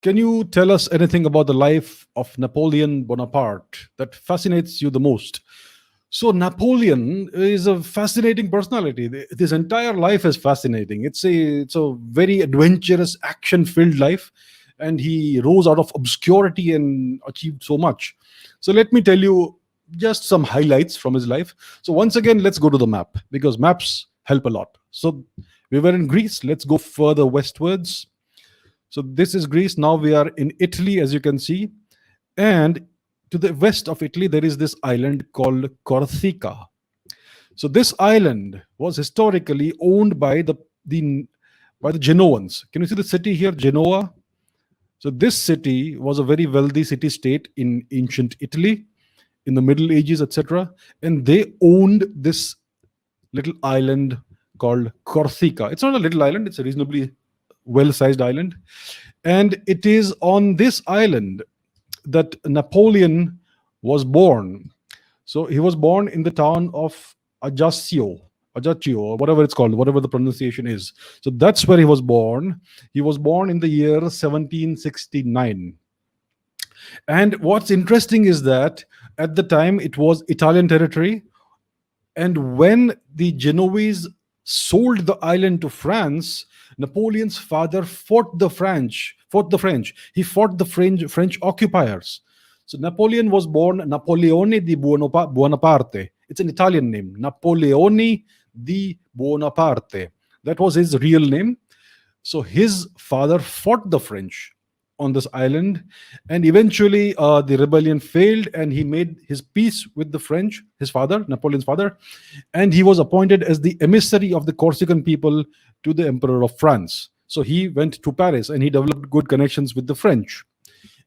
Can you tell us anything about the life of Napoleon Bonaparte that fascinates you the most? So Napoleon is a fascinating personality. His entire life is fascinating. It's a very adventurous, action-filled life, and he rose out of obscurity and achieved so much. So let me tell you just some highlights from his life. So once again, let's go to the map because maps help a lot. So we were in Greece. Let's go further westwards. So this is Greece. Now we are in Italy, as you can see. And to the west of Italy, there is this island called Corsica. So this island was historically owned by the Genoans. Can you see the city here, Genoa? So this city was a very wealthy city state in ancient Italy, in the Middle Ages, etc. And they owned this little island called Corsica. It's not a little island; it's a reasonably well-sized island, and it is on this island that Napoleon was born. So he was born in the town of Ajaccio, or whatever it's called, whatever the pronunciation is. So that's where he was born. He was born in the year 1769. And what's interesting is that at the time it was Italian territory, and when the Genoese sold the island to France, Napoleon's father fought the French. He fought the French occupiers. So Napoleon was born Napoleone di Buonaparte. It's an Italian name, Napoleone di Buonaparte. That was his real name. So his father fought the French on this island, and eventually the rebellion failed, and he made his peace with the French, his father, Napoleon's father, and he was appointed as the emissary of the Corsican people to the Emperor of France. So he went to Paris and he developed good connections with the French.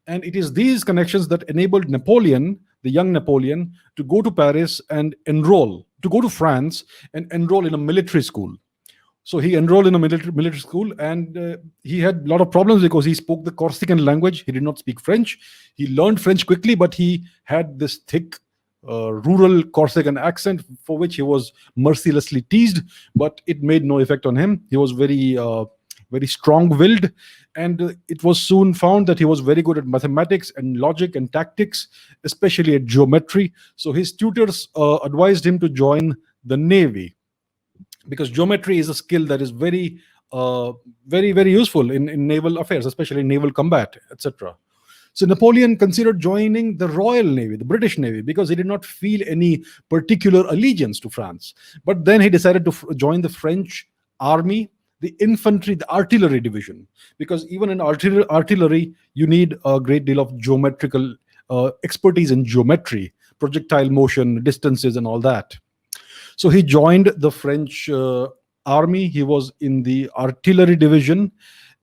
And it is these connections that enabled Napoleon, the young Napoleon, to go to Paris and to go to France and enroll in a military school. So he enrolled in a military school, and he had a lot of problems because he spoke the Corsican language. He did not speak French. He learned French quickly, but he had this thick rural Corsican accent for which he was mercilessly teased, but it made no effect on him. He was very strong-willed, and it was soon found that he was very good at mathematics and logic and tactics, especially at geometry. So his tutors advised him to join the navy, because geometry is a skill that is very useful in naval affairs, especially in naval combat, etc. So Napoleon considered joining the Royal Navy, the British Navy, because he did not feel any particular allegiance to France. But then he decided to join the French army, the infantry, the artillery division, because even in artillery, you need a great deal of geometrical expertise in geometry, projectile motion, distances, and all that. So he joined the French army. He was in the artillery division.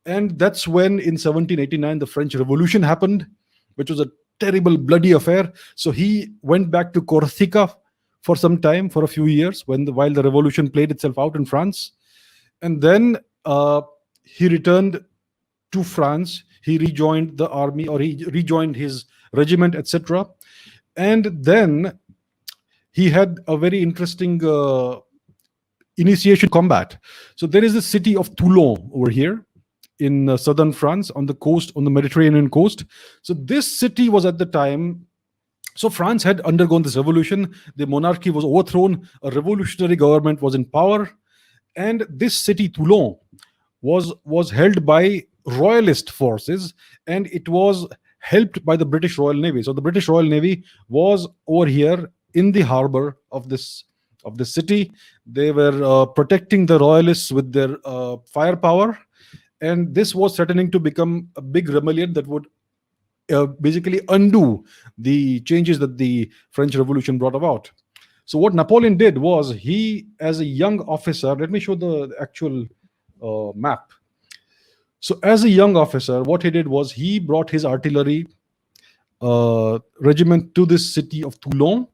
And that's when, in 1789, the French Revolution happened, which was a terrible, bloody affair. So he went back to Corsica for some time, for a few years, while the revolution played itself out in France. And then he returned to France. He rejoined the army, or he rejoined his regiment, etc. And then he had a very interesting initiation combat. So there is a city of Toulon over here in southern France, on the coast, on the Mediterranean coast. So this city was at the time, so France had undergone this revolution. The monarchy was overthrown. A revolutionary government was in power. And this city, Toulon, was held by royalist forces, and it was helped by the British Royal Navy. So the British Royal Navy was over here in the harbor of this city. They were protecting the royalists with their firepower, and this was threatening to become a big rebellion that would basically undo the changes that the French Revolution brought about. So what Napoleon did was, he, as a young officer, let me show the actual map. So as a young officer, what he did was he brought his artillery regiment to this city of Toulon.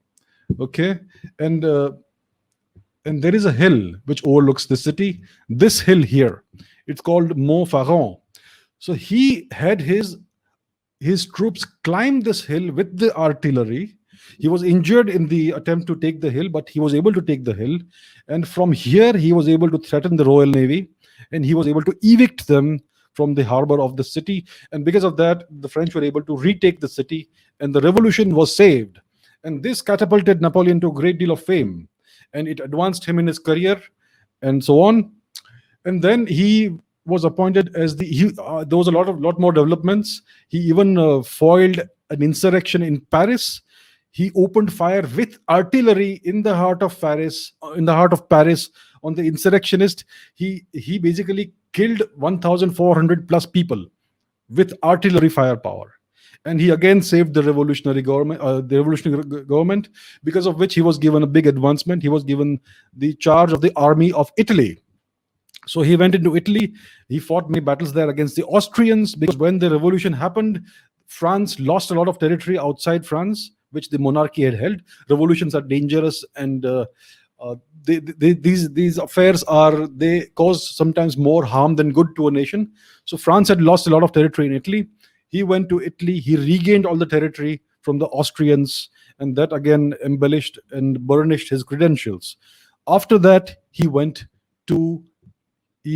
Okay, and there is a hill which overlooks the city. This hill here, it's called Mont Faron. So he had his troops climb this hill with the artillery. He was injured in the attempt to take the hill, but he was able to take the hill. And from here, he was able to threaten the Royal Navy, and he was able to evict them from the harbor of the city. And because of that, the French were able to retake the city, and the revolution was saved. And this catapulted Napoleon to a great deal of fame, and it advanced him in his career, and so on. And then he was appointed as there was a lot more developments. He even foiled an insurrection in Paris. He opened fire with artillery in the heart of Paris, on the insurrectionists. He basically killed 1,400 plus people with artillery firepower, and he again saved the revolutionary government, because of which he was given a big advancement. He was given the charge of the army of Italy. So he went into Italy. He fought many battles there against the Austrians, because when the revolution happened, France lost a lot of territory outside France, which the monarchy had held. Revolutions are dangerous, and these affairs they cause sometimes more harm than good to a nation. So France had lost a lot of territory in Italy. He went to Italy. He regained all the territory from the Austrians, and that again embellished and burnished his credentials. After that, he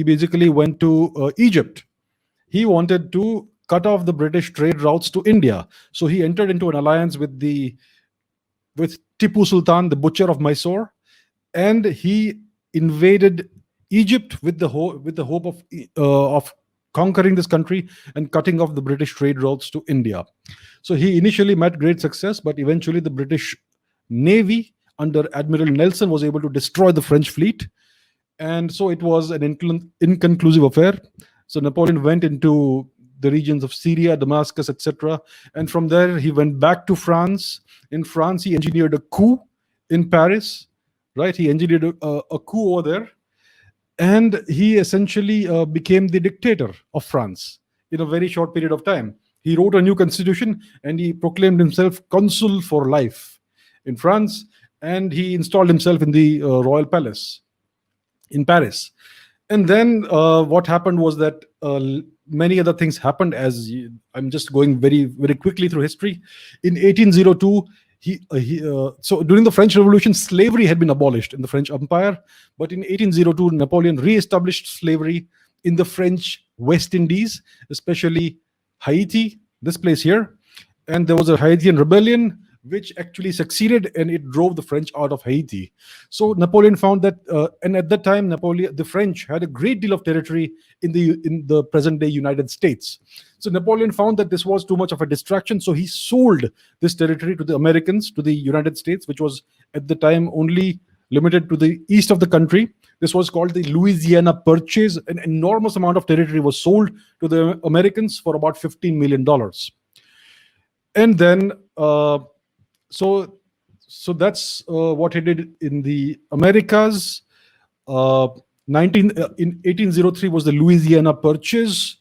basically went to Egypt. He wanted to cut off the British trade routes to India. So he entered into an alliance with Tipu Sultan, the butcher of Mysore, and he invaded Egypt with the hope of conquering this country and cutting off the British trade routes to India. So he initially met great success, but eventually the British Navy under Admiral Nelson was able to destroy the French fleet. And so it was an inconclusive affair. So Napoleon went into the regions of Syria, Damascus, etc. And from there, he went back to France. In France, he engineered a coup in Paris, right? He engineered a coup over there. And he essentially became the dictator of France in a very short period of time. He wrote a new constitution, and he proclaimed himself consul for life in France. And he installed himself in the royal palace in Paris. And then what happened was that many other things happened. I'm just going very, very quickly through history. In 1802, so during the French Revolution, slavery had been abolished in the French Empire. But in 1802, Napoleon re-established slavery in the French West Indies, especially Haiti, this place here. And there was a Haitian rebellion, which actually succeeded, and it drove the French out of Haiti. So Napoleon found that, and at that time, the French had a great deal of territory in the present-day United States. So Napoleon found that this was too much of a distraction, so he sold this territory to the Americans, to the United States, which was at the time only limited to the east of the country. This was called the Louisiana Purchase. An enormous amount of territory was sold to the Americans for about $15 million. And then so that's what he did in the Americas. In 1803 was the Louisiana Purchase.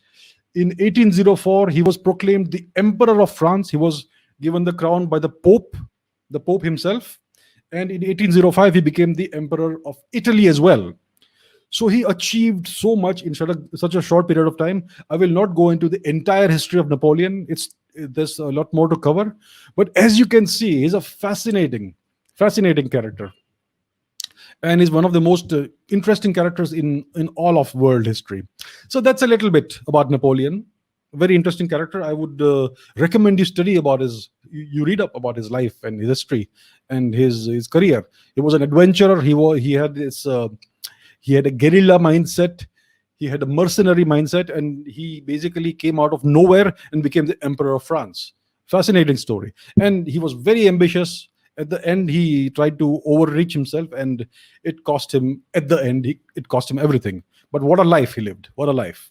In 1804, he was proclaimed the Emperor of France. He was given the crown by the Pope himself. And in 1805, he became the Emperor of Italy as well. So he achieved so much in such a short period of time. I will not go into the entire history of Napoleon. There's a lot more to cover. But as you can see, he's a fascinating character. And he's one of the most interesting characters in all of world history. So that's a little bit about Napoleon. Very interesting character. I would recommend you study about you read up about his life and his history and his career. He was an adventurer. He had a guerrilla mindset. He had a mercenary mindset, and he basically came out of nowhere and became the Emperor of France. Fascinating story. And he was very ambitious. At the end, he tried to overreach himself, and it cost him everything. But what a life he lived. What a life.